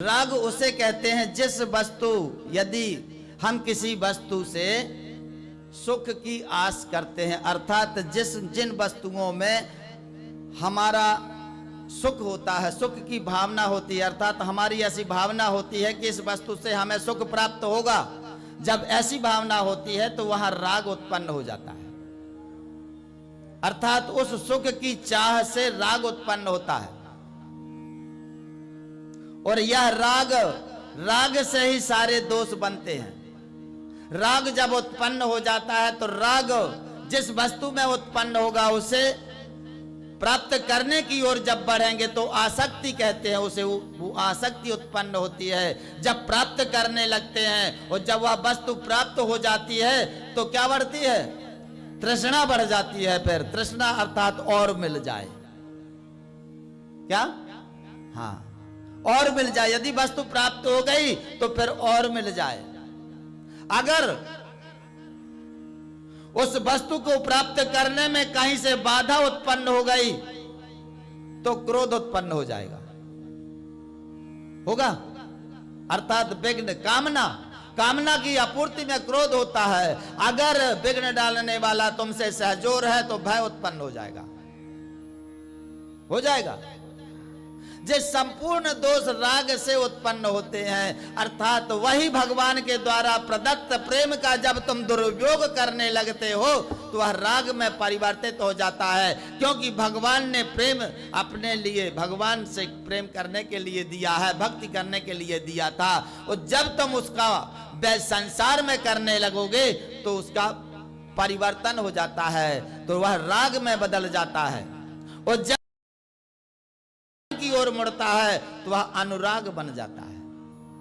राग उसे कहते हैं जिस वस्तु, यदि हम किसी वस्तु से सुख की आस करते हैं, अर्थात जिन वस्तुओं में हमारा सुख होता है, सुख की भावना होती है, अर्थात हमारी ऐसी भावना होती है कि इस वस्तु से हमें सुख प्राप्त होगा। जब ऐसी भावना होती है तो वहां राग उत्पन्न हो जाता है, अर्थात उस सुख की चाह से राग उत्पन्न होता है। और यह राग से ही सारे दोष बनते हैं। राग जब उत्पन्न हो जाता है तो राग जिस वस्तु में उत्पन्न होगा उसे प्राप्त करने की ओर जब बढ़ेंगे तो आसक्ति कहते हैं उसे, वो आसक्ति उत्पन्न होती है। जब प्राप्त करने लगते हैं और जब वह वस्तु प्राप्त हो जाती है तो क्या बढ़ती है? तृष्णा बढ़ जाती है। फिर तृष्णा अर्थात और मिल जाए, क्या? हाँ, और मिल जाए। यदि वस्तु प्राप्त हो गई तो फिर और मिल जाए। अगर उस वस्तु को प्राप्त करने में कहीं से बाधा उत्पन्न हो गई तो क्रोध उत्पन्न हो जाएगा, होगा, अर्थात विघ्न। कामना की आपूर्ति में क्रोध होता है। अगर विघ्न डालने वाला तुमसे सहजोर है तो भय उत्पन्न हो जाएगा। जे संपूर्ण दोष राग से उत्पन्न होते हैं, अर्थात वही भगवान के द्वारा प्रदत्त प्रेम का जब तुम दुरुपयोग करने लगते हो तो वह राग में परिवर्तित हो जाता है। क्योंकि भगवान ने प्रेम अपने लिए, भगवान से प्रेम करने के लिए दिया है, भक्ति करने के लिए दिया था। और जब तुम उसका संसार में करने लगोगे तो उसका परिवर्तन हो जाता है, तो वह राग में बदल जाता है। और जब की ओर मुड़ता है तो वह अनुराग बन जाता है।